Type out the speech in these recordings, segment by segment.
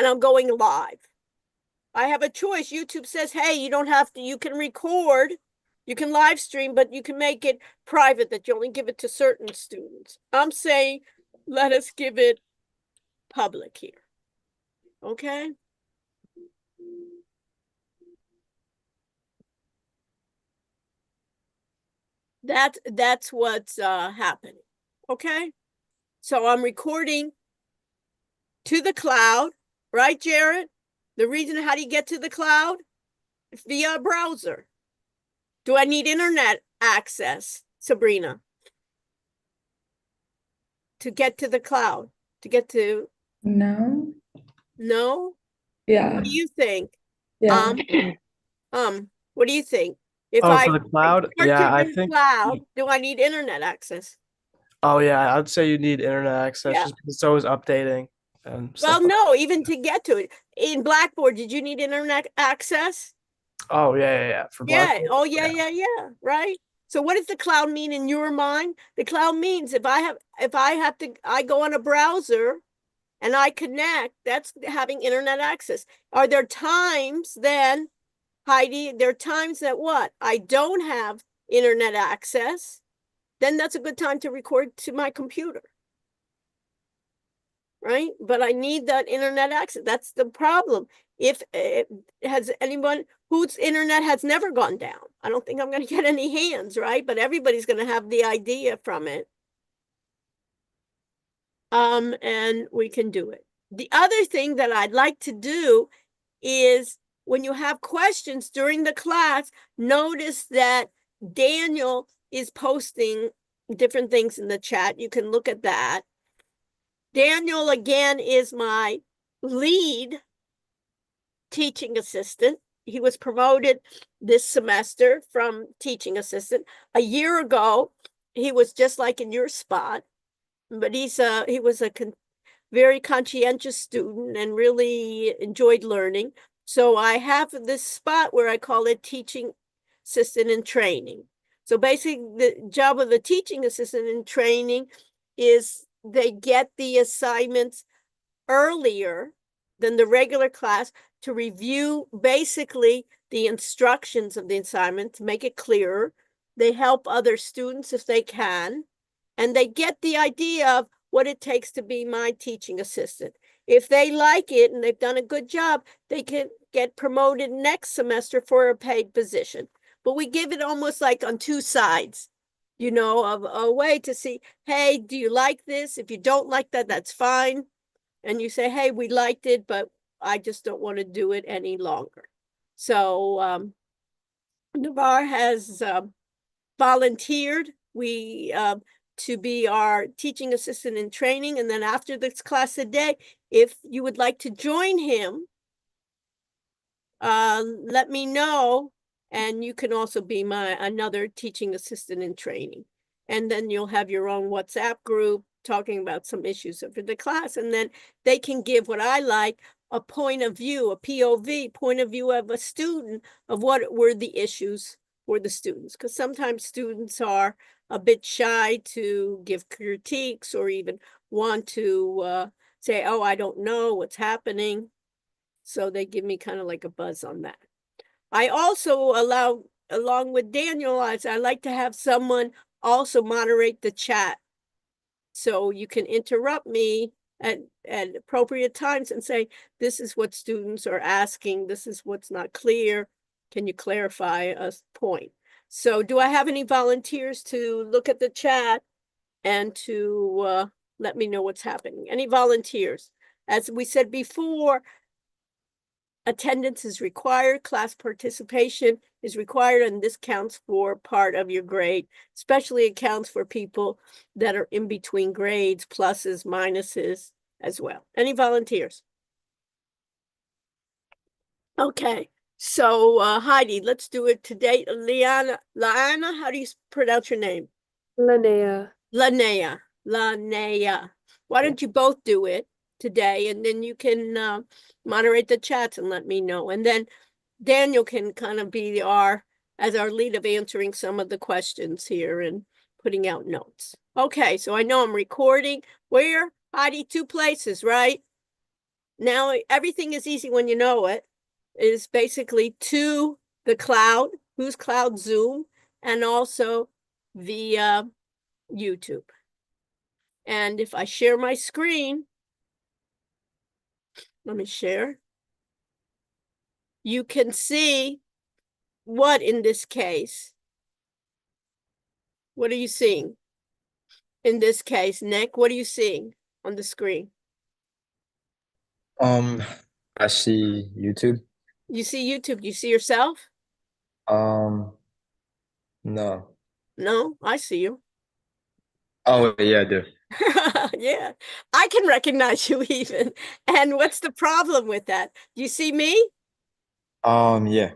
and I'm going live. I have a choice. YouTube says, hey, you don't have to, you can record, you can live stream, but you can make it private, that you only give it to certain students. I'm saying, let us give it public here. Okay? That's what's happening. Okay? So I'm recording to the cloud, right, Jared? The reason, how do you get to the cloud? It's via a browser. Do I need internet access, Sabrina, to get to the cloud? To get to... No. No? Yeah. What do you think? Yeah. What do you think? If Oh, I for the cloud? start to Yeah, I the think. cloud, do I need internet access? Oh, yeah, I'd say you need internet access Yeah. just because it's always updating and Well, stuff like no, even to get to it. In Blackboard, did you need internet access? that. Oh, yeah. For Yeah. Blackboard. Oh, yeah, Yeah. yeah. Right. So what does the cloud mean in your mind? The cloud means if I go on a browser and I connect, that's having internet access. Are there times then, Heidi, there are times that what? I don't have internet access, then that's a good time to record to my computer. Right? But I need that internet access. That's the problem. If has anyone whose internet has never gone down, I don't think I'm going to get any hands, right? But everybody's going to have the idea from it. And we can do it. The other thing that I'd like to do is when you have questions during the class, notice that Daniel is posting different things in the chat. You can look at that. Daniel, again, is my lead teaching assistant. He was promoted this semester from teaching assistant. A year ago, he was just like in your spot, but he was a very conscientious student and really enjoyed learning. So I have this spot where I call it teaching assistant in training. So basically, the job of the teaching assistant in training is they get the assignments earlier than the regular class to review basically the instructions of the assignment to make it clearer. They help other students if they can, and they get the idea of what it takes to be my teaching assistant. If they like it and they've done a good job, they can get promoted next semester for a paid position. But we give it almost like on two sides, of a way to see, hey, do you like this? If you don't like that, that's fine. And you say, hey, we liked it, but I just don't want to do it any longer. So Navarre has volunteered to be our teaching assistant in training. And then after this class today, if you would like to join him, let me know. And you can also be another teaching assistant in training. And then you'll have your own WhatsApp group talking about some issues of the class. And then they can give what I like, a point of view, a POV, point of view of a student of what were the issues for the students. Because sometimes students are a bit shy to give critiques or even want to say, oh, I don't know what's happening. So they give me kind of like a buzz on that. I also allow, along with Daniel, I like to have someone also moderate the chat. So you can interrupt me at appropriate times and say, this is what students are asking. This is what's not clear. Can you clarify a point? So do I have any volunteers to look at the chat and to let me know what's happening? Any volunteers? As we said before, attendance is required, class participation is required, and this counts for part of your grade. Especially it counts for people that are in between grades, pluses, minuses as well. Any volunteers? Okay, so Heidi, let's do it today. Liana, how do you pronounce your name? Linnea. Lanea. Why don't you both do it today, and then you can moderate the chats and let me know. And then Daniel can kind of be as our lead of answering some of the questions here and putting out notes. Okay, so I know I'm recording. Where? Heidi, two places, right? now everything is easy when you know it. Is basically to the cloud, whose cloud? Zoom, and also via YouTube. And if I share my screen, let me share. You can see what in this case? What are you seeing? In this case, Nick, what are you seeing on the screen? I see YouTube. You see YouTube. You see yourself? No. No, I see you. Oh, yeah, I do. Yeah, I can recognize you even. And what's the problem with that? Do you see me? Yeah,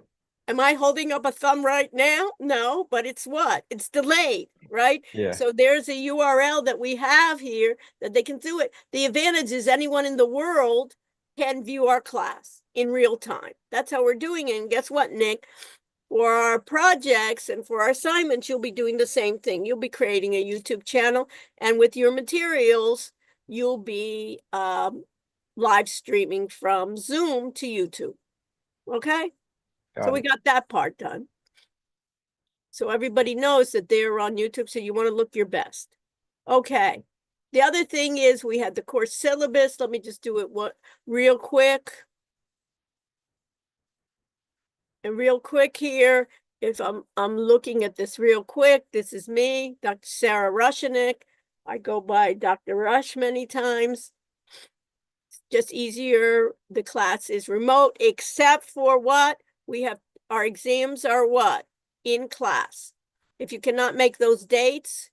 Am I holding up a thumb right now? No, but it's what? It's delayed, right? yeah. So there's a URL that we have here that they can do it. The advantage is anyone in the world can view our class in real time. That's how we're doing it. And guess what, Nick? For our projects and for our assignments, you'll be doing the same thing. You'll be creating a YouTube channel, and with your materials, you'll be live streaming from Zoom to YouTube. Okay? So we got that part done. So everybody knows that they're on YouTube, so you want to look your best. Okay. The other thing is we had the course syllabus. Let me just do it real quick. And real quick here, if I'm looking at this real quick, this is me, Dr. Sarah Rushanik. I go by Dr. Rush many times. It's just easier. The class is remote, except for what? We have our exams are what? In class. If you cannot make those dates,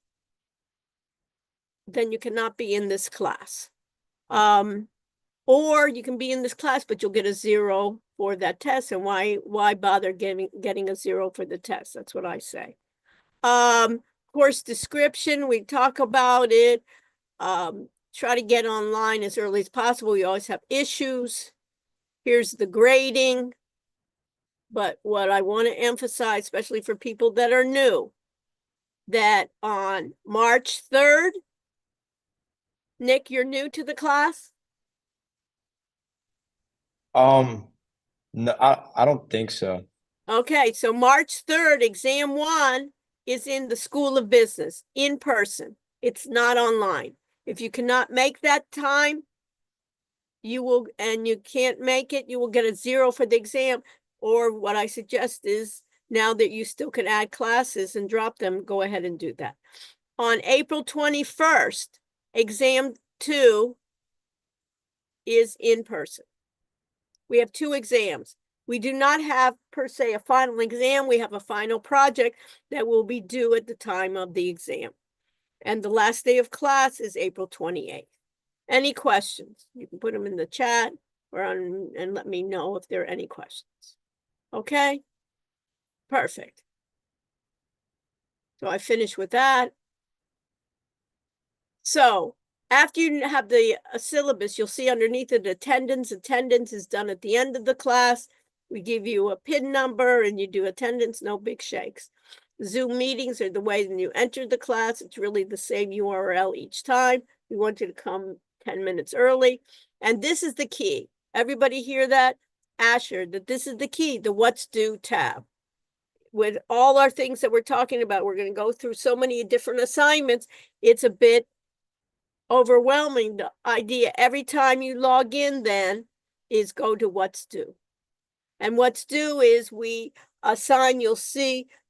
then you cannot be in this class. Or you can be in this class, but you'll get a 0 for that test. And why bother getting a 0 for the test? That's what I say. Course description, we talk about it. Try to get online as early as possible. We always have issues. Here's the grading. But what I want to emphasize, especially for people that are new, that on March 3rd, Nick, you're new to the class? No, I don't think so. Okay, so March 3rd, exam 1 is in the School of Business, in person. It's not online. If you cannot make that time, you will, and you can't make it, you will get a 0 for the exam. Or what I suggest is, now that you still can add classes and drop them, go ahead and do that. On April 21st, exam 2 is in person. We have 2 exams. We do not have per se a final exam. We have a final project that will be due at the time of the exam. And the last day of class is April 28th. Any questions? You can put them in the chat or and let me know if there are any questions. Okay? Perfect. So I finished with that. So after you have the syllabus, you'll see underneath it attendance. Attendance is done at the end of the class. We give you a PIN number and you do attendance, no big shakes. Zoom meetings are the way when you enter the class. It's really the same URL each time. We want you to come 10 minutes early. And this is the key. Everybody hear that? Asher, that this is the key, the What's Due tab. With all our things that we're talking about, we're going to go through so many different assignments. It's a bit overwhelming. The idea every time you log in then is go to What's Due. And What's Due is we assign, you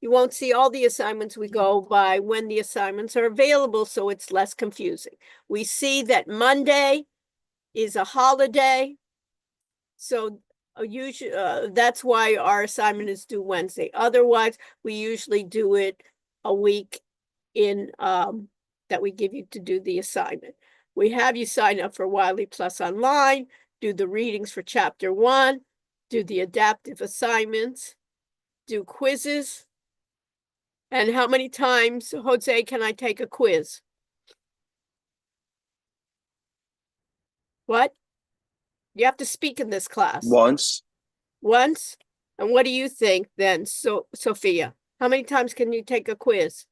won't see all the assignments. We go by when the assignments are available, so it's less confusing. We see that Monday is a holiday, so usually that's why our assignment is due Wednesday. Otherwise, we usually do it a week in that we give you to do the assignment. We have you sign up for Wiley Plus Online, do the readings for chapter 1, do the adaptive assignments, do quizzes. And how many times, Jose, can I take a quiz? What? You have to speak in this class. Once. Once? And what do you think then, Sophia? How many times can you take a quiz?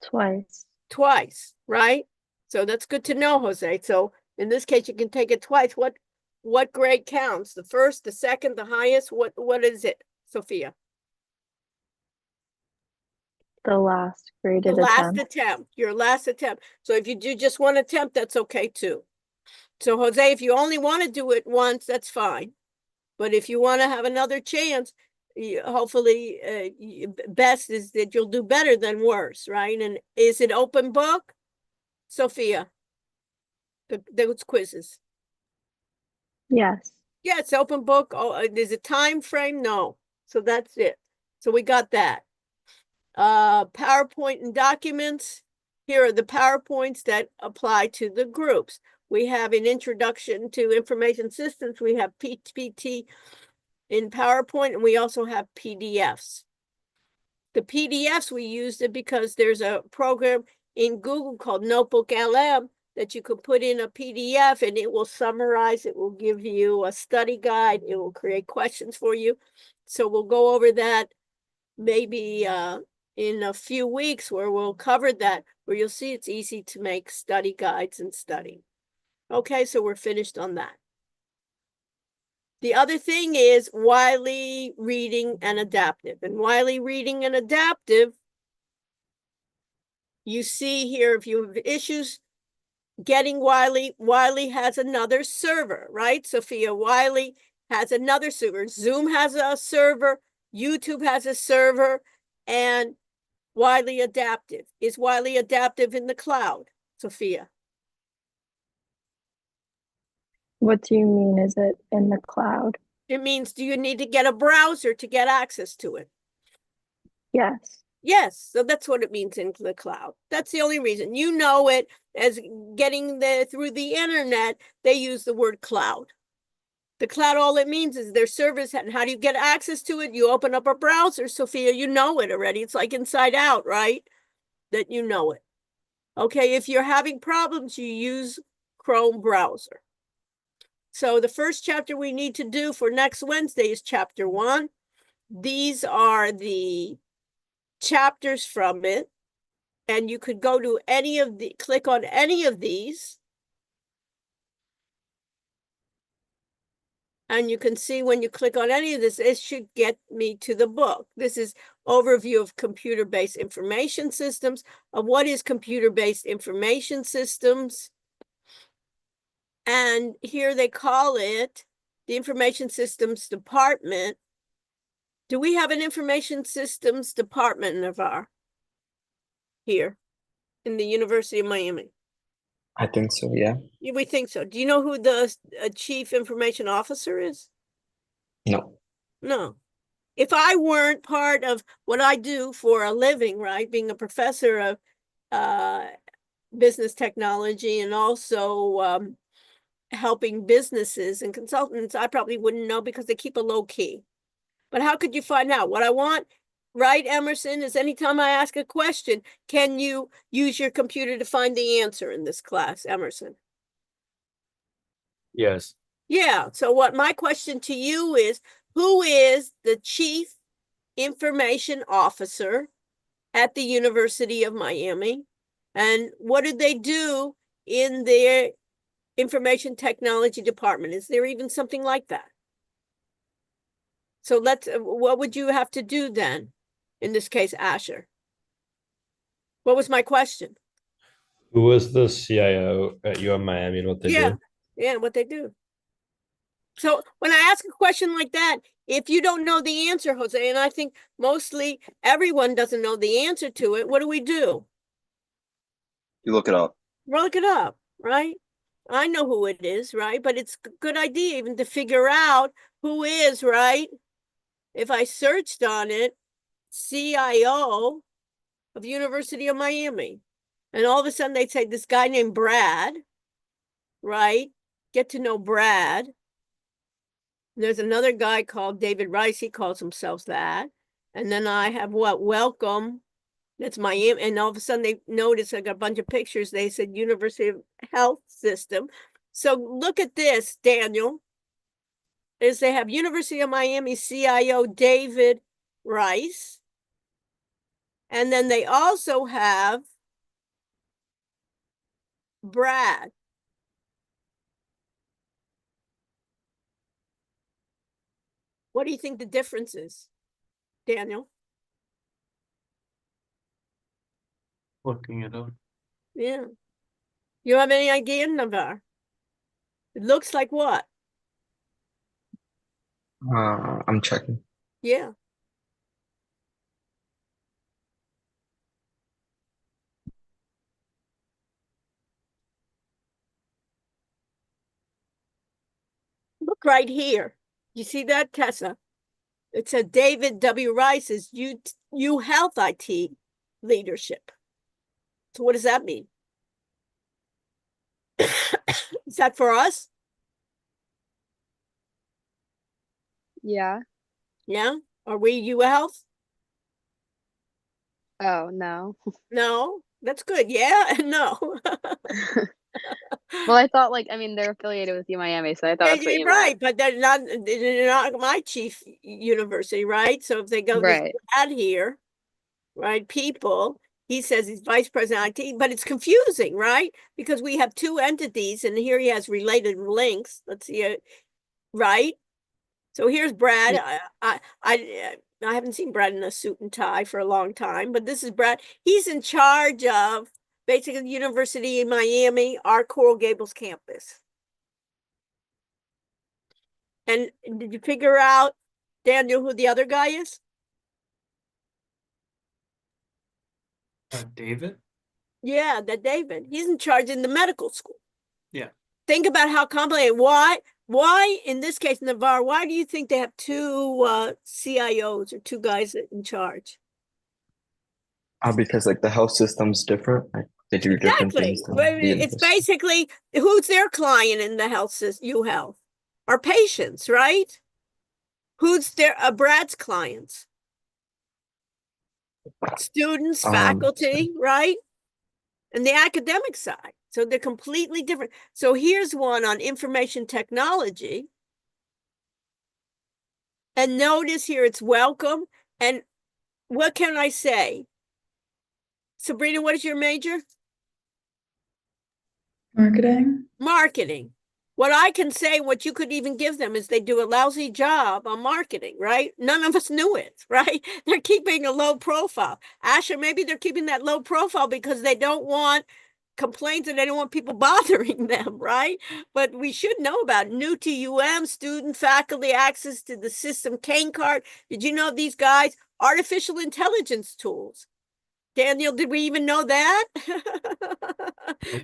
Twice. Twice, right? So that's good to know, Jose. So In this case, you can take it twice. What grade counts? The first, the second, the highest? What is it, Sophia? The last The graded last attempt. attempt, your last attempt. So if you do just one attempt, that's okay too. So Jose, if you only want to do it once, that's fine. But if you want to have another chance, hopefully, best is that you'll do better than worse, right? And is it open book, Sophia? Those quizzes. Yes. Yeah, it's open book. Oh, there's a time frame? No. So that's it. So we got that. PowerPoint and documents. Here are the PowerPoints that apply to the groups. We have an introduction to information systems. We have PPT in PowerPoint, and we also have PDFs. The PDFs, we used it because there's a program in Google called Notebook LM that you can put in a PDF and it will summarize, it will give you a study guide, it will create questions for you. So we'll go over that maybe in a few weeks where we'll cover that, where you'll see it's easy to make study guides and study. Okay, so we're finished on that. The other thing is Wiley reading and adaptive. And Wiley reading and adaptive, you see here, if you have issues getting Wiley, Wiley has another server, right? Sophia, Wiley has another server. Zoom has a server, YouTube has a server, and Wiley Adaptive. Is Wiley Adaptive in the cloud, Sophia? What do you mean, is it in the cloud? It means, do you need to get a browser to get access to it? Yes. Yes, so that's what it means into the cloud. That's the only reason. You know it as getting through the internet, they use the word cloud. The cloud, all it means is their service, and how do you get access to it? You open up a browser, Sophia, you know it already. It's like Inside Out, right? That you know it. Okay, if you're having problems, you use Chrome browser. So the first chapter we need to do for next Wednesday is chapter 1. These are the chapters from it. And you could go to any of the, click on any of these. And you can see when you click on any of this, it should get me to the book. This is overview of computer-based information systems. What is computer-based information systems? And here they call it the Information Systems Department. Do we have an Information Systems Department, Navarre? Here in the University of Miami? I think so, yeah. We think so. Do you know who the Chief Information Officer is? No. No. If I weren't part of what I do for a living, right, being a professor of business technology and also helping businesses and consultants, I probably wouldn't know because they keep a low key. But how could you find out? What I want, right, Emerson, is anytime I ask a question, can you use your computer to find the answer in this class, Emerson? Yes. Yeah, so what my question to you is, who is the Chief Information Officer at the University of Miami? And what did they do in their information technology department? Is there even something like that? So what would you have to do then? In this case, Asher. What was my question? Who was the CIO at UM Miami and what they do? Yeah, what they do. So when I ask a question like that, if you don't know the answer, Jose, and I think mostly everyone doesn't know the answer to it, what do? You look it up. Look it up, right? I know who it is, right? But it's a good idea even to figure out who is, right? If I searched on it, CIO of University of Miami, and all of a sudden they'd say this guy named Brad, right? Get to know Brad. There's another guy called David Rice. He calls himself that. And then I have what? Welcome. That's Miami. And all of a sudden they noticed I got a bunch of pictures. They said University of Health System. So look at this, Daniel. Is they have University of Miami CIO David Rice. And then they also have Brad. What do you think the difference is, Daniel? Looking it up. Yeah. You have any idea, Navar? It looks like what? I'm checking. Yeah. Look right here. You see that, Tessa? It said David W. Rice's U Health IT leadership. So what does that mean? Is that for us? Yeah. Yeah. Are we U Health? Oh, no. No. That's good. Yeah and no. Well, I thought like, I mean, they're affiliated with UMiami, so I thought Yeah, that's what you're you right, meant. but they're not my chief university, right? So if they go this Right. Brad here, right, people, he says he's vice president IT, but it's confusing, right? Because we have two entities, and here he has related links. Let's see it, right? So here's Brad. I haven't seen Brad in a suit and tie for a long time, but this is Brad. He's in charge of basically the University of Miami, our Coral Gables campus. And did you figure out, Daniel, who the other guy is? David? Yeah, that David. He's in charge in the medical school. Yeah. Think about how complicated. Why in this case, Navarre, why do you think they have two CIOs or two guys in charge? Because like the health system's different. Like they do different Exactly. things than Well, the it's university. basically who's their client in the health system, UHealth? Our patients, right? Who's their Brad's clients? Students, faculty, right? And the academic side. So they're completely different. So here's one on information technology. And notice here it's welcome. And what can I say? Sabrina, what is your major? Marketing. Marketing. What I can say, what you could even give them is they do a lousy job on marketing, right? None of us knew it, right? They're keeping a low profile. Asher, maybe they're keeping that low profile because they don't want complaints and they don't want people bothering them, right? But we should know about new to student faculty access to the system cane card. Did you know these guys? Artificial intelligence tools. Daniel, did we even know that?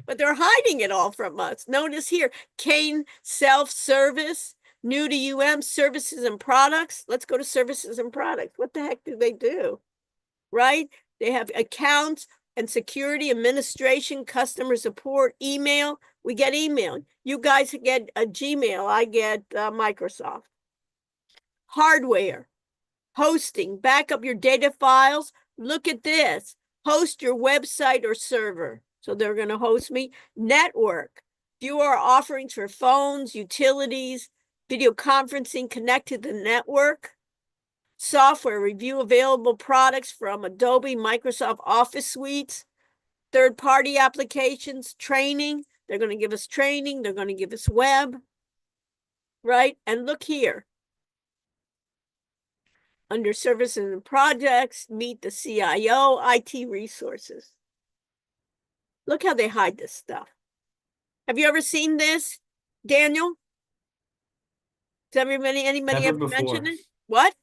But they're hiding it all from us. Notice here, Kane self-service, new to services and products. Let's go to services and products. What the heck do they do? Right? They have accounts and security, administration, customer support, email. We get email. You guys get a Gmail. I get Microsoft. Hardware, hosting, back up your data files. Look at this. Host your website or server. So they're going to host me. Network. View our offerings for phones, utilities, video conferencing, connect to the network. Software, review available products from Adobe, Microsoft Office suites, third-party applications, training. They're going to give us training. They're going to give us web, right? And look here. Under services and projects, meet the CIO, IT resources. Look how they hide this stuff. Have you ever seen this, Daniel? Does anybody Never ever before. mention it? What?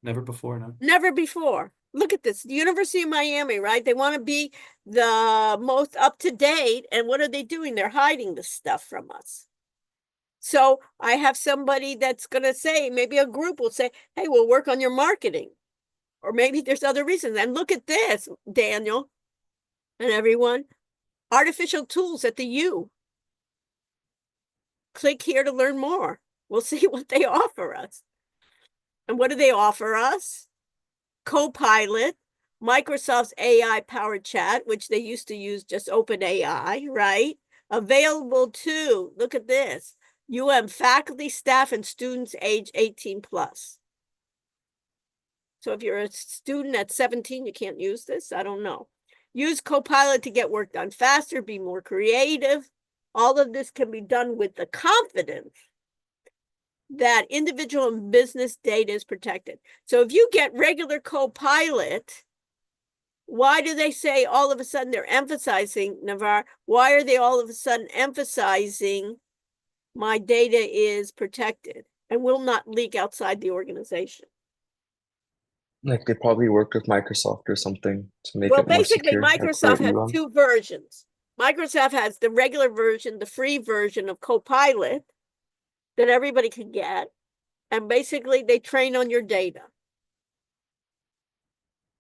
Never before, no. Never before. Look at this. The University of Miami, right? They want to be the most up to date. And what are they doing? They're hiding this stuff from us. So I have somebody that's going to say, maybe a group will say, hey, we'll work on your marketing. Or maybe there's other reasons. And look at this, Daniel and everyone. Artificial tools at the U. Click here to learn more. We'll see what they offer us. And what do they offer us? Copilot, Microsoft's AI-powered chat, which they used to use just OpenAI, right? Available to, look at this, faculty, staff, and students age 18 plus. So if you're a student at 17, you can't use this. I don't know. Use Copilot to get work done faster, be more creative. All of this can be done with the confidence that individual and business data is protected. So if you get regular Copilot, why do they say all of a sudden they're emphasizing, Navarre, why are they all of a sudden emphasizing my data is protected and will not leak outside the organization? Like they probably worked with Microsoft or something to make Well, it more basically, secure. like Microsoft their has EUM. two versions. Microsoft has the regular version, the free version of Copilot that everybody can get. And basically, they train on your data.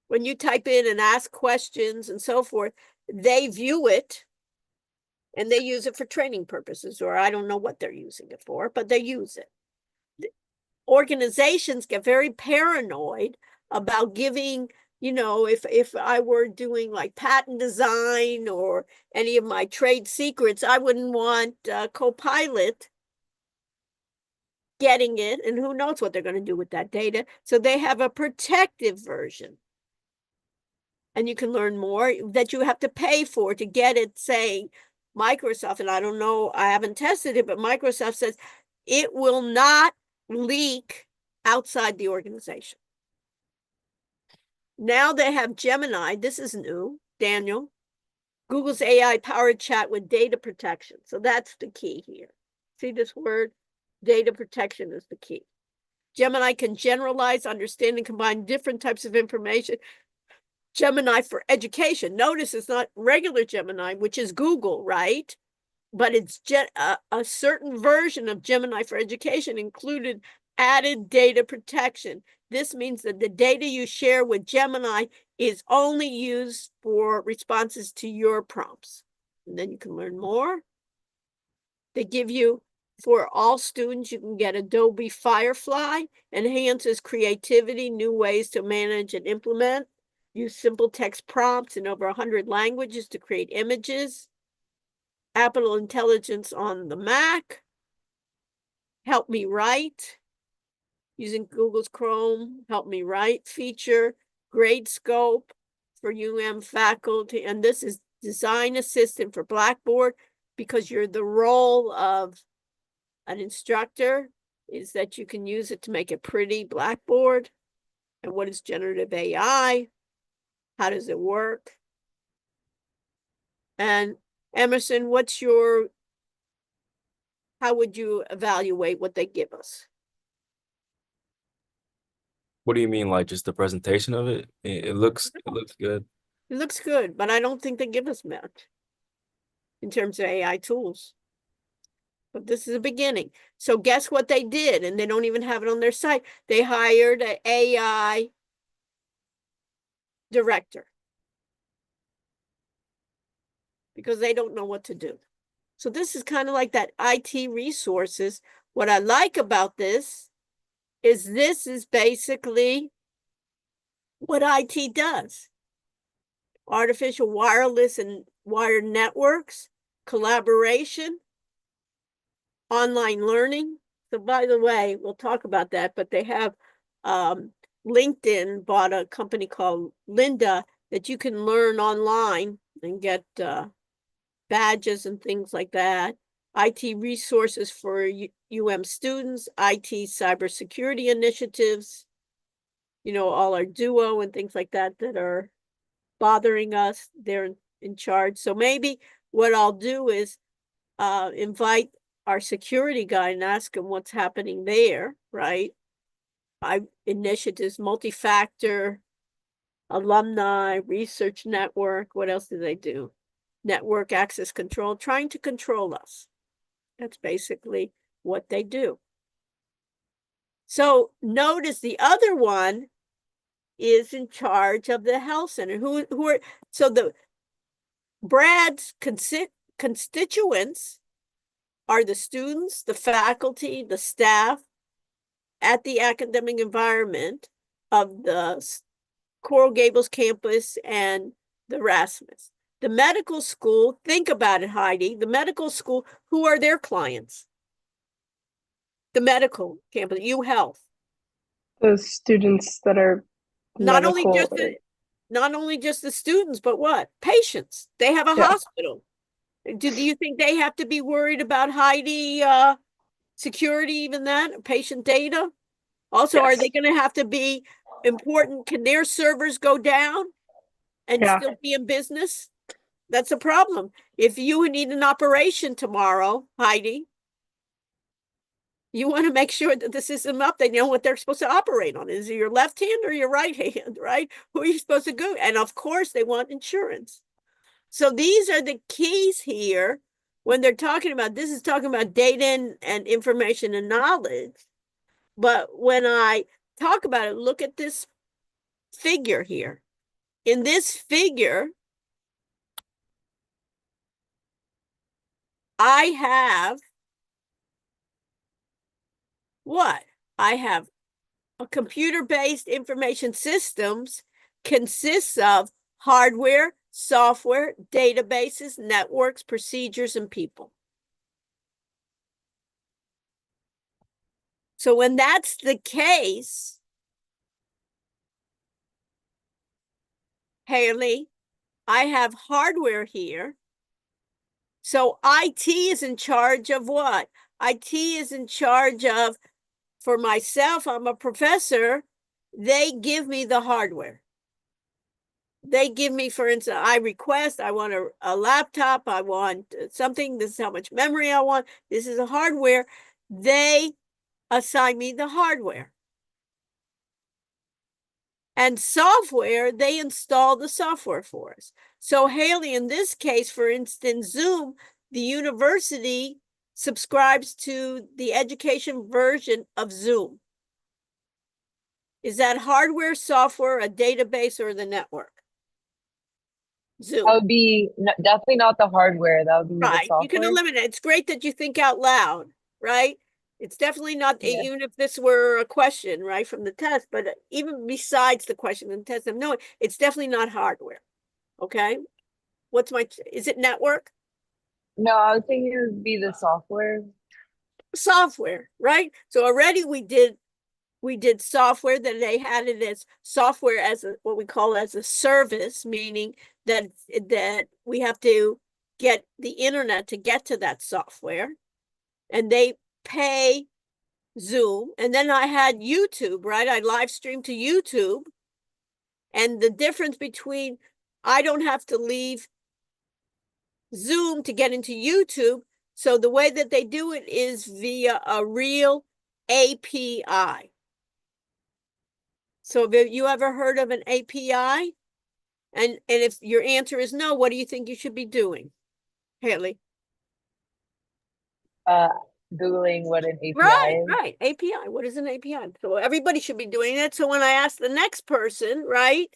When you type in and ask questions and so forth, they view it and they use it for training purposes, or I don't know what they're using it for, but they use it. Organizations get very paranoid about giving, if I were doing like patent design or any of my trade secrets, I wouldn't want Copilot getting it, and who knows what they're going to do with that data. So they have a protective version. And you can learn more that you have to pay for to get it, saying Microsoft, and I don't know, I haven't tested it, but Microsoft says it will not leak outside the organization. Now they have Gemini. This is new, Daniel. Google's AI-powered chat with data protection. So that's the key here. See this word? Data protection is the key. Gemini can generalize, understand, and combine different types of information. Gemini for education. Notice it's not regular Gemini, which is Google, right? But it's a certain version of Gemini for education included added data protection. This means that the data you share with Gemini is only used for responses to your prompts. And then you can learn more. They give you, for all students, you can get Adobe Firefly, enhances creativity, new ways to manage and implement. Use simple text prompts in over 100 languages to create images. Apple Intelligence on the Mac. Help Me Write. Using Google's Chrome, Help Me Write feature. Grade Scope for faculty. And this is Design Assistant for Blackboard, because you're the role of an instructor is that you can use it to make a pretty Blackboard. And what is generative AI? How does it work? And Emerson, how would you evaluate what they give us? What do you mean, like just the presentation of it? It looks good. It looks good, but I don't think they give us much in terms of AI tools. But this is a beginning. So guess what they did? And they don't even have it on their site. They hired an AI director because they don't know what to do. So this is kind of like that IT resources. What I like about this is basically what IT does. Artificial wireless and wired networks, collaboration, online learning. So by the way, we'll talk about that, but they have LinkedIn bought a company called Linda that you can learn online and get badges and things like that. IT resources for students, IT cybersecurity initiatives, all our duo and things like that are bothering us. They're in charge. So maybe what I'll do is invite our security guy and ask him what's happening there, right? Initiatives, multi-factor, alumni, research network. What else do they do? Network access control, trying to control us. That's basically what they do. So notice the other one is in charge of the health center. So the Brad's constituents are the students, the faculty, the staff at the academic environment of the Coral Gables campus and the Rasmus. The medical school, think about it, Heidi, the medical school, who are their clients? The medical campus, UHealth. The students that are Not only medical. not only just the students, but what? Patients. They have a Yeah. hospital. Do you think they have to be worried about Heidi Security, even that, patient data? Also, are they gonna have to be important? Can their servers go down and Yeah. still be in business? That's a problem. If you need an operation tomorrow, Heidi, you want to make sure that the system up, they know what they're supposed to operate on. Is it your left hand or your right hand, right? Who are you supposed to go? And of course, they want insurance. So these are the keys here when they're talking about, this is talking about data and information and knowledge. But when I talk about it, look at this figure here. In this figure, I have what? I have a computer-based information systems consists of hardware, software, databases, networks, procedures, and people. So when that's the case, Haley, I have hardware here. So IT is in charge of what? IT is in charge of, for myself, I'm a professor, they give me the hardware. They give me, for instance, I request, I want a laptop, I want something, this is how much memory I want, this is a hardware. They assign me the hardware. And software, they install the software for us. So Haley, in this case, for instance, Zoom, the university subscribes to the education version of Zoom. Is that hardware, software, a database, or the network? Zoom. That would be definitely not the hardware. That would be the Right, you can software. eliminate. It's great that you think out loud, right? It's definitely not, Yeah. even if this were a question, right, from the test, but even besides the question and test, no, it's definitely not hardware. Okay, what's my, is it network? No, I would think it would be the software. Software, right? So already we did software, that they had it as software as a, what we call as a service, meaning that we have to get the internet to get to that software, and they pay Zoom. And then I had YouTube, right? I live streamed to YouTube. And the difference between, I don't have to leave Zoom to get into YouTube. So the way that they do it is via a real API. So have you ever heard of an API? And if your answer is no, what do you think you should be doing, Haley? Googling what an API Right, is. right. API. What is an API? So everybody should be doing it. So when I ask the next person, right,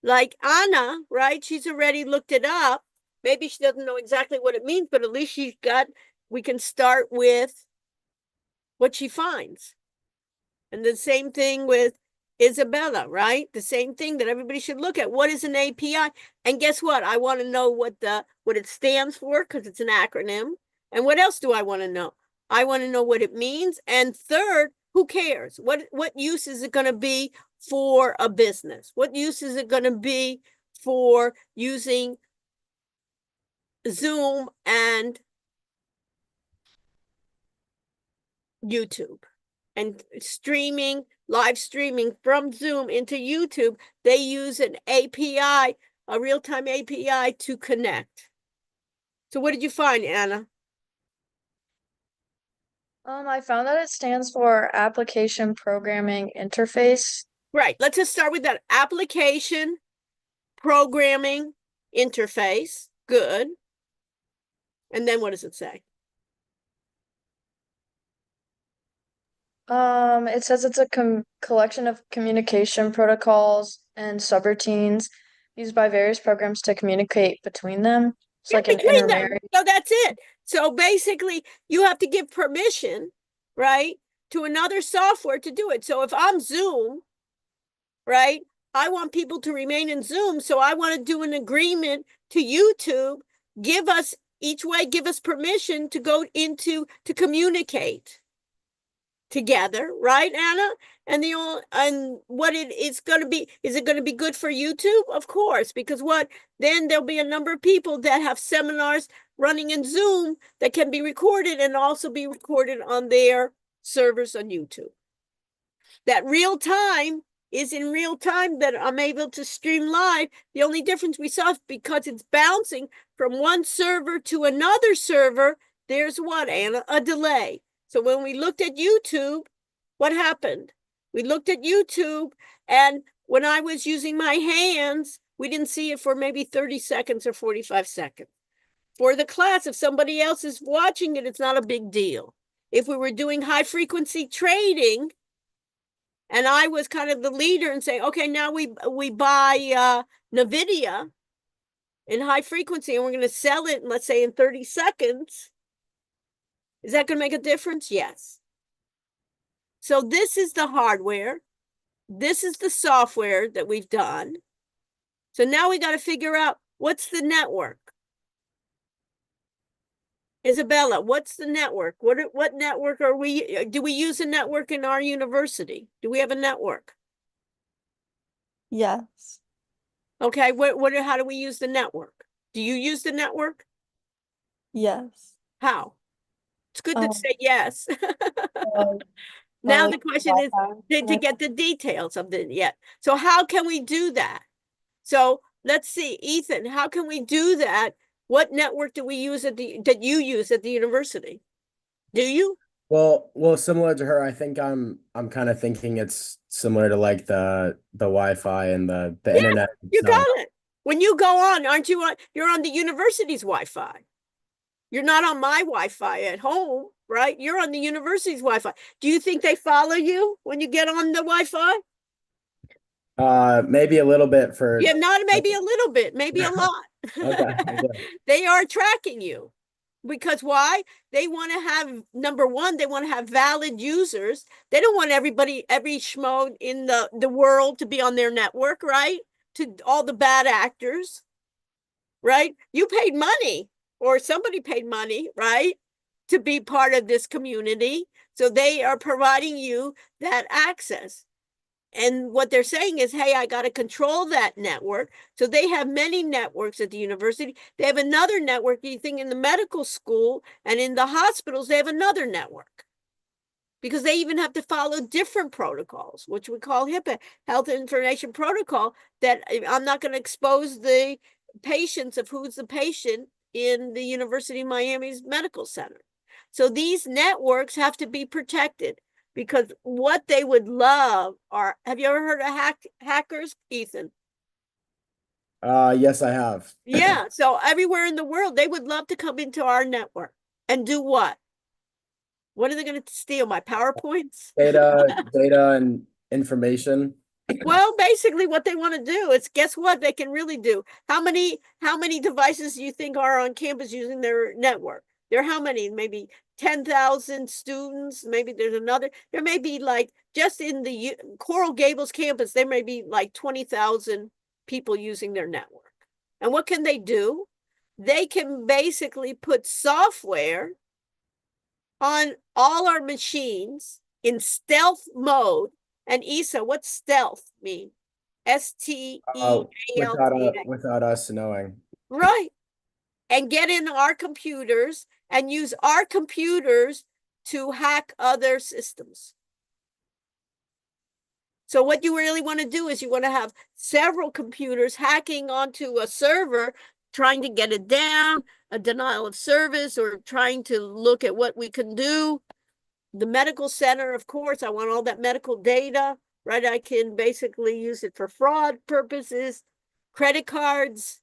like Anna, right, she's already looked it up. Maybe she doesn't know exactly what it means, but at least she's got, we can start with what she finds. And the same thing with Isabella, right? The same thing that everybody should look at. What is an API? And guess what? I want to know what it stands for, because it's an acronym. And what else do I want to know? I want to know what it means. And third, who cares? What use is it going to be for a business? What use is it going to be for using Zoom and YouTube and live streaming from Zoom into YouTube? They use an API, a real-time API to connect. So what did you find, Anna? I found that it stands for Application Programming Interface. Right, let's just start with that. Application Programming Interface. Good. And then what does it say? It says it's a collection of communication protocols and subroutines used by various programs to communicate between them. It's like an Between them. intermediary. So that's it. So basically, you have to give permission, right, to another software to do it. So if I'm Zoom, right, I want people to remain in Zoom. So I want to do an agreement to YouTube, give us permission to go to communicate. together, right, Anna? And what it's going to be, is it going to be good for YouTube? Of course, because then there'll be a number of people that have seminars running in Zoom that can be recorded and also be recorded on their servers on YouTube. That real time is in real time that I'm able to stream live. The only difference we saw is because it's bouncing from one server to another server, there's what, Anna? A delay. So when we looked at YouTube, what happened? We looked at YouTube, and when I was using my hands, we didn't see it for maybe 30 seconds or 45 seconds. For the class, if somebody else is watching it, it's not a big deal. If we were doing high frequency trading, and I was kind of the leader and saying, okay, now we buy NVIDIA in high frequency and we're going to sell it, let's say in 30 seconds. Is that going to make a difference? Yes. So this is the hardware. This is the software that we've done. So now we got to figure out what's the network. Isabella, what's the network? What network do we use a network in our university? Do we have a network? Yes. Okay, how do we use the network? Do you use the network? Yes. How? It's good to say yes. Well, Now like the question is Wi-Fi. to get the details of so how can we do that? So let's see, Ethan, how can we do that? What network do we use that you use at the university? Do you? Well, similar to her, I think I'm kind of thinking it's similar to like the Wi-Fi and the internet. You got it. When you go on, aren't you you're on the university's Wi-Fi. You're not on my Wi-Fi at home, right? You're on the university's Wi-Fi. Do you think they follow you when you get on the Wi-Fi? Maybe a little bit for. Yeah, not maybe a little bit, maybe a lot. Okay. They are tracking you. Because why? They want to have, number one, they want to have valid users. They don't want every schmo in the world to be on their network, right? To all the bad actors, right? You paid money, or somebody paid money, right? To be part of this community. So they are providing you that access. And what they're saying is, hey, I got to control that network. So they have many networks at the university. They have another network, you think, in the medical school and in the hospitals, they have another network. Because they even have to follow different protocols, which we call HIPAA, Health Information Protocol, that I'm not going to expose the patients of who's the patient in the University of Miami's medical center. So these networks have to be protected. Because what they would love are, have you ever heard of hackers, Ethan? Yes, I have. Yeah, so everywhere in the world, they would love to come into our network and do what? What are they going to steal? My PowerPoints? Data and information. Well, basically what they want to do is, guess what they can really do? How many devices do you think are on campus using their network? There are how many? Maybe 10,000 students. Maybe there's another. There may be like, just in the Coral Gables campus, there may be like 20,000 people using their network. And what can they do? They can basically put software on all our machines in stealth mode. And Isa, what's stealth mean? STEALTH. Without us knowing. Right. And get in our computers and use our computers to hack other systems. So what you really want to do is you want to have several computers hacking onto a server, trying to get it down, a denial of service, or trying to look at what we can do. The medical center, of course, I want all that medical data, right? I can basically use it for fraud purposes, credit cards,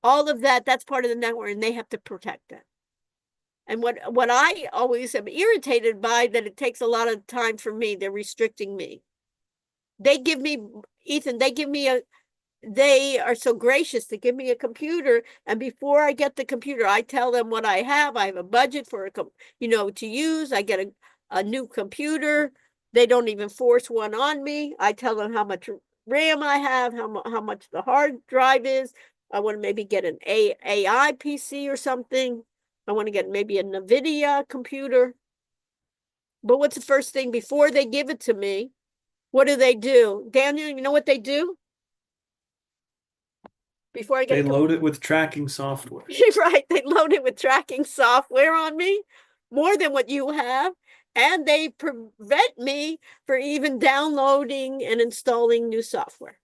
all of that, that's part of the network, and they have to protect that. And what I always am irritated by, that it takes a lot of time for me, they're restricting me. They give me, Ethan, they are so gracious to give me a computer, and before I get the computer, I tell them what I have. I have a budget for to use. I get a new computer. They don't even force one on me. I tell them how much RAM I have, how much the hard drive is. I want to maybe get an AI PC or something. I want to get maybe a NVIDIA computer. But what's the first thing before they give it to me? What do? Daniel, you know what they do? Before I get They a load it with tracking software. right, they load it with tracking software on me, more than what you have, and they prevent me for even downloading and installing new software.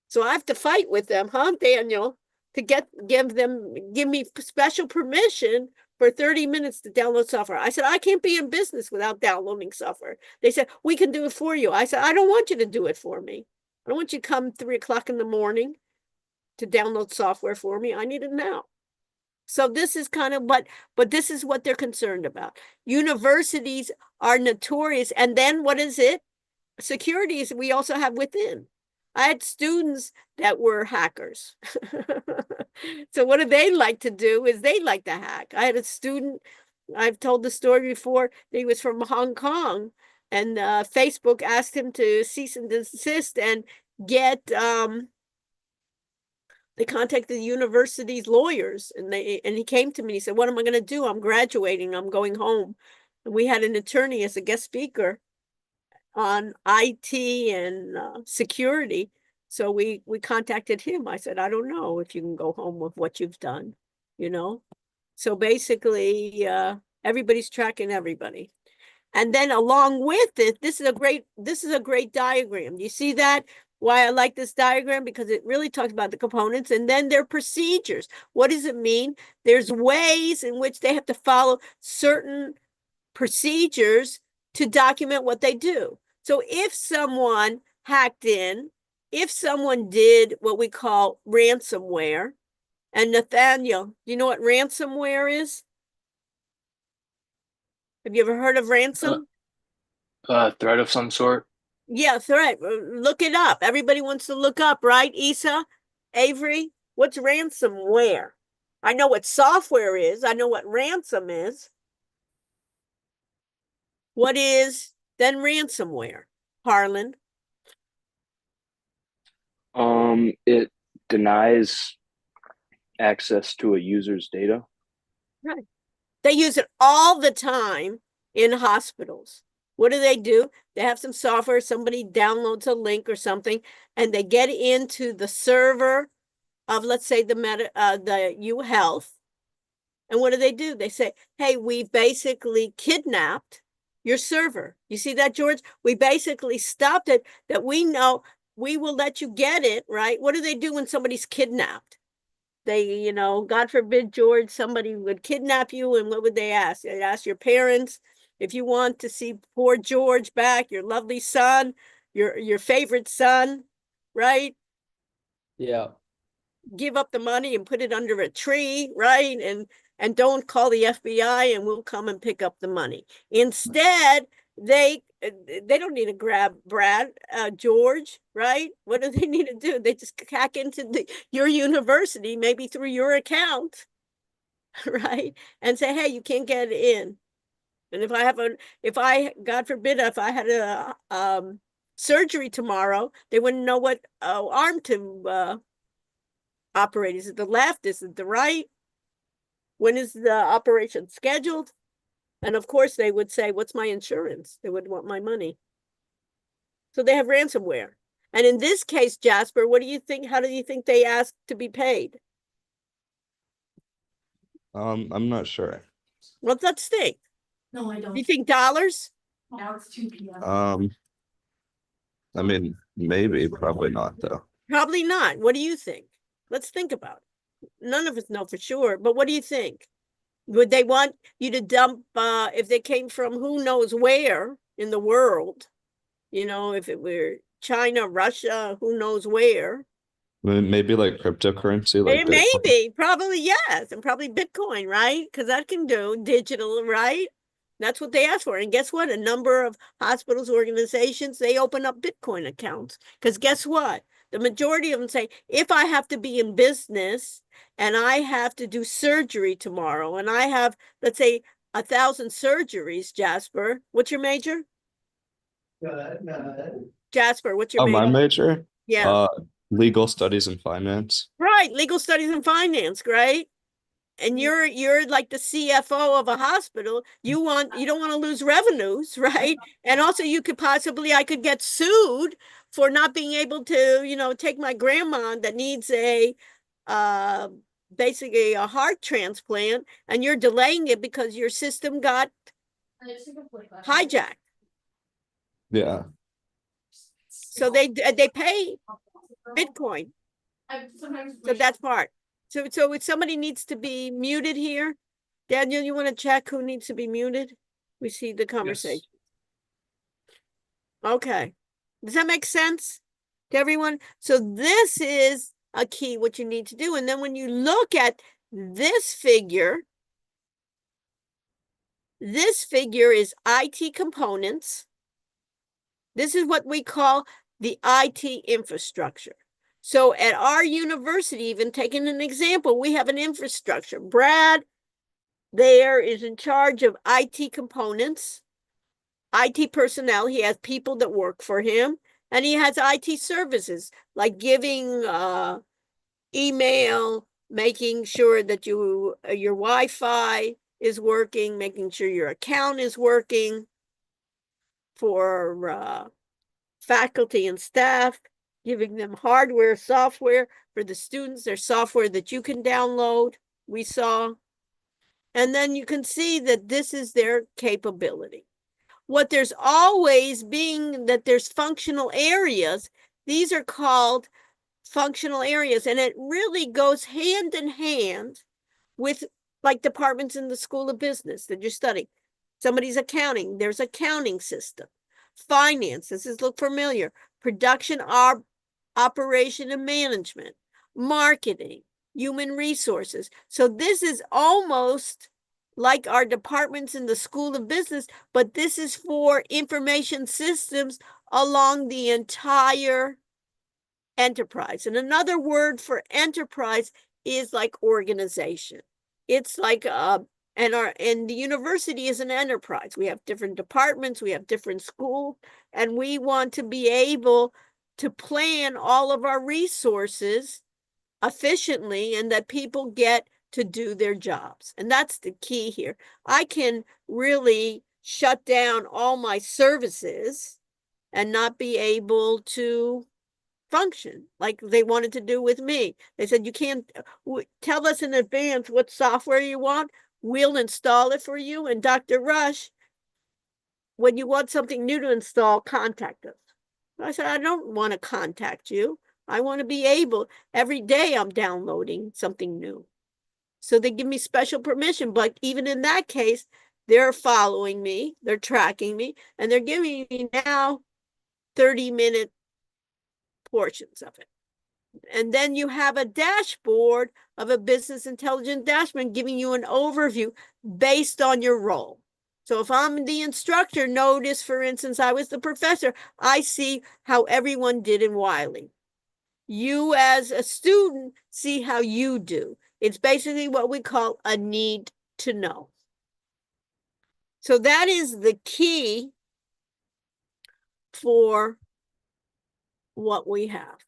So I have to fight with them, huh, Daniel, to give me special permission for 30 minutes to download software. I said, I can't be in business without downloading software. They said, we can do it for you. I said, I don't want you to do it for me. I don't want you to come 3 o'clock in the morning to download software for me. I need it now. So this is kind of but this is what they're concerned about. Universities are notorious. And then what is it? Securities we also have within. I had students that were hackers. So what do they like to do is they like to hack. I had a student, I've told the story before, he was from Hong Kong, and Facebook asked him to cease and desist and get they contacted the university's lawyers, and he came to me. He said, what am I going to do? I'm graduating. I'm going home. And we had an attorney as a guest speaker on IT and security. So we contacted him. I said, I don't know if you can go home with what you've done, you know? So basically, everybody's tracking everybody. And then along with it, this is a great diagram. Do you see that? Why I like this diagram? Because it really talks about the components and then their procedures. What does it mean? There's ways in which they have to follow certain procedures to document what they do. So if someone hacked in, if someone did what we call ransomware, and Nathaniel, do you know what ransomware is? Have you ever heard of ransom? Threat of some sort. Yeah, threat. Look it up. Everybody wants to look up, right? Isa, Avery, what's ransomware? I know what software is. I know what ransom is. What is then ransomware? Harlan? It denies access to a user's data. Right. They use it all the time in hospitals. What do? They have some software, somebody downloads a link or something, and they get into the server of, let's say, the U Health. And what do? They say, hey, we've basically kidnapped your server. You see that, George? We basically stopped it, that we know we will let you get it, right? What do they do when somebody's kidnapped? They, God forbid, George, somebody would kidnap you, and what would they ask? They'd ask your parents, if you want to see poor George back, your lovely son, your favorite son, right? Yeah. Give up the money and put it under a tree, right? And don't call the FBI and we'll come and pick up the money. Instead, they don't need to grab George, right? What do they need to do? They just hack into your university, maybe through your account, right? And say, hey, you can't get in. And God forbid, if I had a surgery tomorrow, they wouldn't know what arm to operate. Is it the left? Is it the right? When is the operation scheduled? And of course, they would say, what's my insurance? They would want my money. So they have ransomware. And in this case, Jasper, what do you think? How do you think they ask to be paid? I'm not sure. Well, let's think. No, I don't. You think dollars? Now it's 2 p.m. I mean, maybe, probably not though. Probably not. What do you think? Let's think about it. None of us know for sure, but what do you think? Would they want you to dump, if they came from who knows where in the world, if it were China, Russia, who knows where? Maybe like cryptocurrency, like It may be, probably yes, and probably Bitcoin, right? Because that can do digital, right? That's what they ask for. And guess what? A number of hospitals, organizations, they open up Bitcoin accounts. Because guess what? The majority of them say, if I have to be in business and I have to do surgery tomorrow, and I have, let's say, 1,000 surgeries, Jasper, what's your major? Jasper, what's your major? my major? Yeah. Legal studies and finance. Right, legal studies and finance, right? and you're like the CFO of a hospital, you don't want to lose revenues, right? And also you could possibly, I could get sued for not being able to, take my grandma that needs basically a heart transplant, and you're delaying it because your system got hijacked. Yeah. So they pay Bitcoin. So that's part. So if somebody needs to be muted here, Daniel, you want to check who needs to be muted? We see the conversation. Okay. Does that make sense to everyone? So this is a key, what you need to do. And then when you look at this figure is IT components. This is what we call the IT infrastructure. So at our university, even taking an example, we have an infrastructure. Brad there is in charge of IT components, IT personnel. He has people that work for him, and he has IT services like giving email, making sure that your Wi-Fi is working, making sure your account is working for faculty and staff, giving them hardware, software for the students. There's software that you can download, we saw. And then you can see that this is their capability. What there's always being that there's functional areas. These are called functional areas, and it really goes hand in hand with like departments in the School of Business that you're studying. Somebody's accounting, there's accounting system. Finance, this is look familiar. Production, operation and management. Marketing, human resources. So this is almost like our departments in the School of Business, but this is for information systems along the entire enterprise. And another word for enterprise is like organization. It's like and the university is an enterprise. We have different departments, we have different schools, and we want to be able to plan all of our resources efficiently and that people get to do their jobs. And that's the key here. I can really shut down all my services and not be able to function like they wanted to do with me. They said, you can't tell us in advance what software you want. We'll install it for you. And Dr. Rush, when you want something new to install, contact us. I said, I don't want to contact you. I want to be able, every day I'm downloading something new. So they give me special permission. But even in that case, they're following me, they're tracking me, and they're giving me now 30-minute portions of it. And then you have a dashboard of a business intelligence dashboard giving you an overview based on your role. So if I'm the instructor, notice, for instance, I was the professor, I see how everyone did in Wiley. You as a student see how you do. It's basically what we call a need to know. So that is the key for what we have.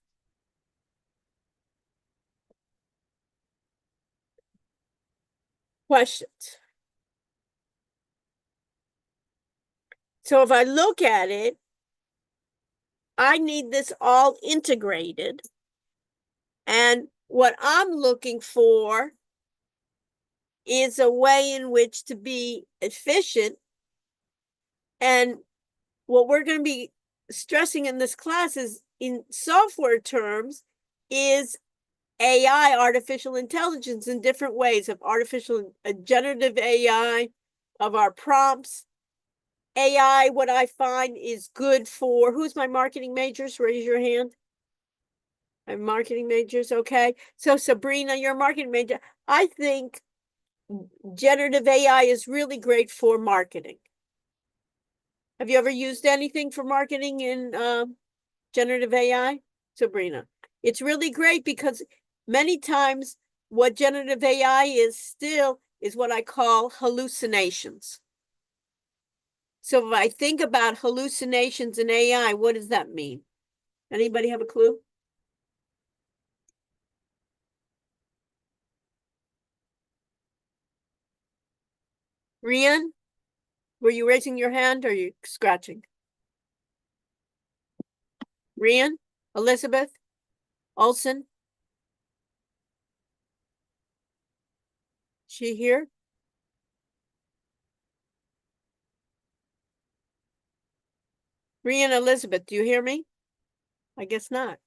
Questions? So if I look at it, I need this all integrated. And what I'm looking for is a way in which to be efficient. And what we're going to be stressing in this class is, in software terms, is AI, artificial intelligence, in different ways of generative AI, of our prompts. AI, what I find is good for, who's my marketing majors? Raise your hand. I'm marketing majors, okay. So Sabrina, you're a marketing major. I think generative AI is really great for marketing. Have you ever used anything for marketing in generative AI? Sabrina, it's really great because many times what generative AI is still is what I call hallucinations. So if I think about hallucinations in AI, what does that mean? Anybody have a clue? Rian, were you raising your hand or are you scratching? Rian, Elizabeth, Olson? She here? Rian, Elizabeth, do you hear me? I guess not.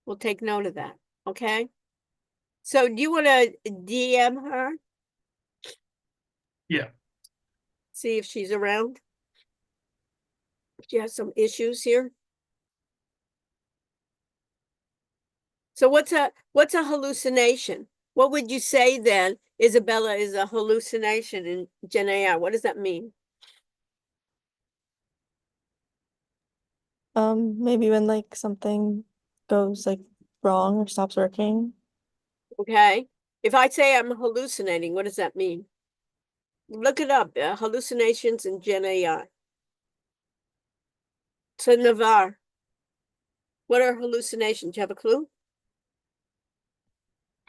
We'll take note of that, okay? So do you want to DM her? Yeah. See if she's around? She has some issues here. So what's a hallucination? What would you say then, Isabella, is a hallucination in Gen AI? What does that mean? Maybe when like something goes like wrong or stops working. Okay. If I say I'm hallucinating, what does that mean? Look it up, hallucinations in Gen AI. So Navar, what are hallucinations? Do you have a clue?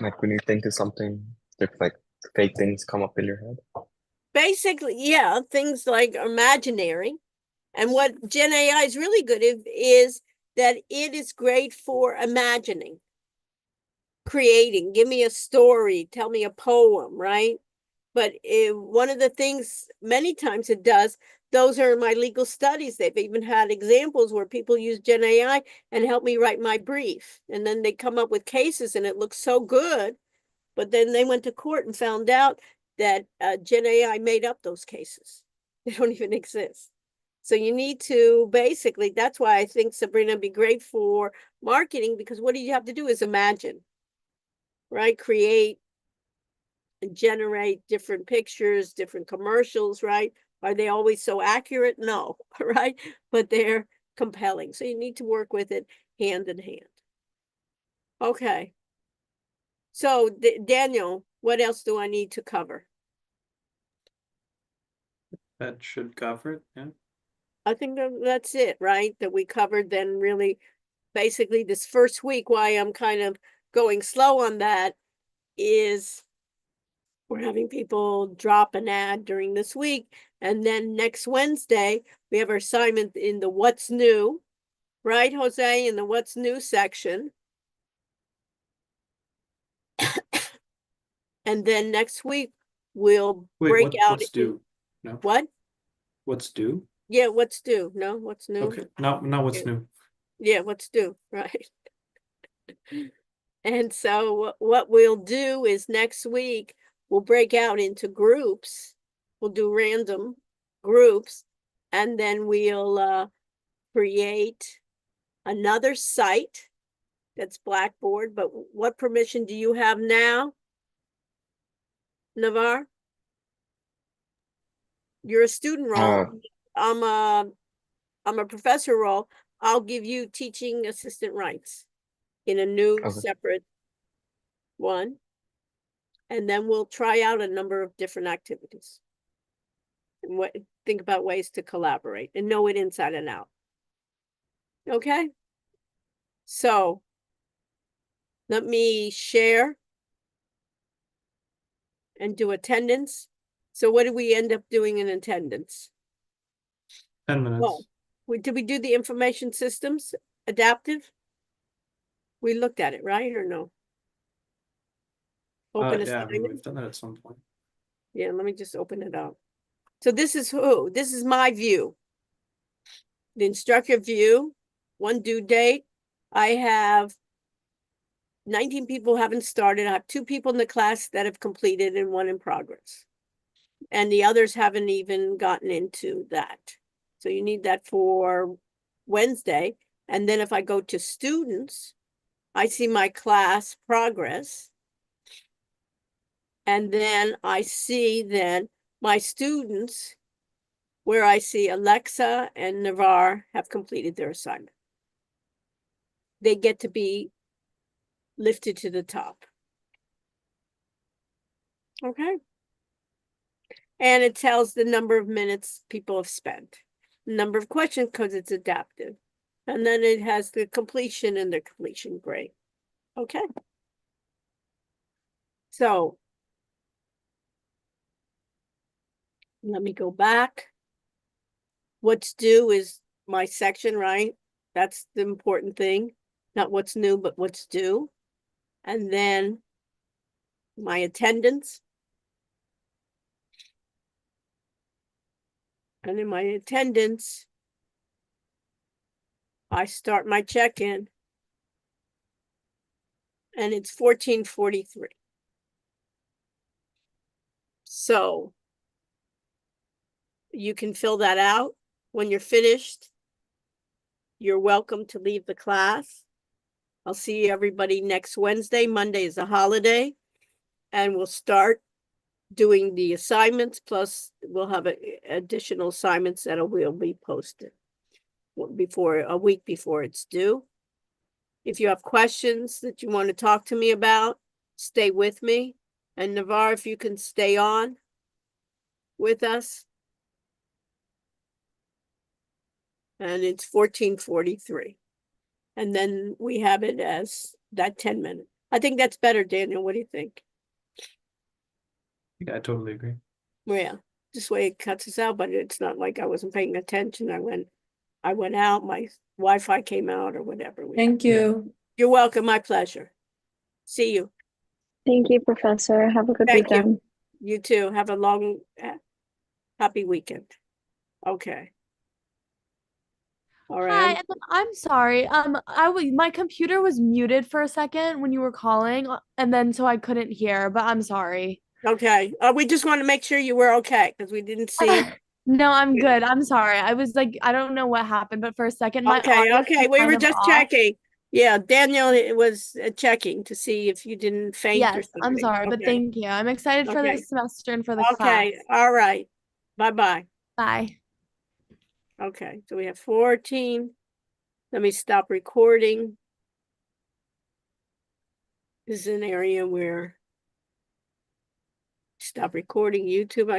Like when you think of something, if like fake things come up in your head. Basically, yeah, things like imaginary. And what Gen AI is really good at is that it is great for imagining, creating. Give me a story, tell me a poem, right? But one of the things many times it does, those are my legal studies. They've even had examples where people use Gen AI and help me write my brief. And then they come up with cases and it looks so good. But then they went to court and found out that Gen AI made up those cases. They don't even exist. So you need to basically, that's why I think Sabrina would be great for marketing, because what do you have to do is imagine, right? Create and generate different pictures, different commercials, right? Are they always so accurate? No, right? But they're compelling. So you need to work with it hand in hand. Okay. So Daniel, what else do I need to cover? That should cover it, yeah. I think that's it, right? That we covered then really basically this first week. Why I'm kind of going slow on that is we're having people drop an ad during this week. And then next Wednesday, we have our assignment in the what's new, right, Jose, in the what's new section. And then next week, we'll break out. What's due? No. What? What's due? Yeah, what's due? No, what's new? Okay, not what's Yeah. new. Yeah, what's due, right? And so what we'll do is next week, we'll break out into groups. We'll do random groups, and then we'll create another site that's Blackboard. But what permission do you have now, Navar? You're a student role. I'm a professor role. I'll give you teaching assistant rights in a new Okay. separate one. And then we'll try out a number of different activities. And think about ways to collaborate and know it inside and out. Okay? So let me share and do attendance. So what did we end up doing in attendance? 10 minutes. Well, did we do the information systems adaptive? We looked at it, right, or no? Open Yeah, assignment. we've done that at some point. Yeah, let me just open it up. So this is who? This is my view. The instructor view, one due date. I have 19 people haven't started. I have 2 people in the class that have completed and 1 in progress. And the others haven't even gotten into that. So you need that for Wednesday. And then if I go to students, I see my class progress. And then I see then my students where I see Alexa and Navar have completed their assignment. They get to be lifted to the top. Okay. And it tells the number of minutes people have spent, number of questions because it's adaptive. And then it has the completion and the completion grade. Okay. So Let me go back. What's due is my section, right? That's the important thing. Not what's new, but what's due. And then my attendance. And in my attendance, I start my check-in. And it's 14:43. So you can fill that out. When you're finished, you're welcome to leave the class. I'll see everybody next Wednesday. Monday is a holiday. And we'll start doing the assignments, plus we'll have additional assignments that will be posted before a week before it's due. If you have questions that you want to talk to me about, stay with me. And Navarre, if you can stay on with us. And it's 14:43. And then we have it as that 10 minutes. I think that's better, Daniel. What do you think? Yeah, I totally agree. Yeah, this way it cuts us out, but it's not like I wasn't paying attention. I went out, my Wi-Fi came out or whatever. Thank you. You're welcome, my pleasure. See you. Thank you, Professor. Have a good Thank you. weekend. You too. Have a long, happy weekend. Okay. All Hi, right. I'm sorry. My computer was muted for a second when you were calling, and then so I couldn't hear, but I'm sorry. Okay. We just want to make sure you were okay because we didn't see. No, I'm Yeah. good. I'm sorry. I was like, I don't know what happened, but for a second, my Okay. audio Okay. was We kind were of just off. checking. Yeah, Daniel was checking to see if you didn't faint or Yes, something. I'm sorry, but Okay. thank you. I'm excited for Okay. this semester and for the class. Okay. All right. Bye-bye. Bye. Okay. So we have 14. Let me stop recording. This is an area where stop recording YouTube. I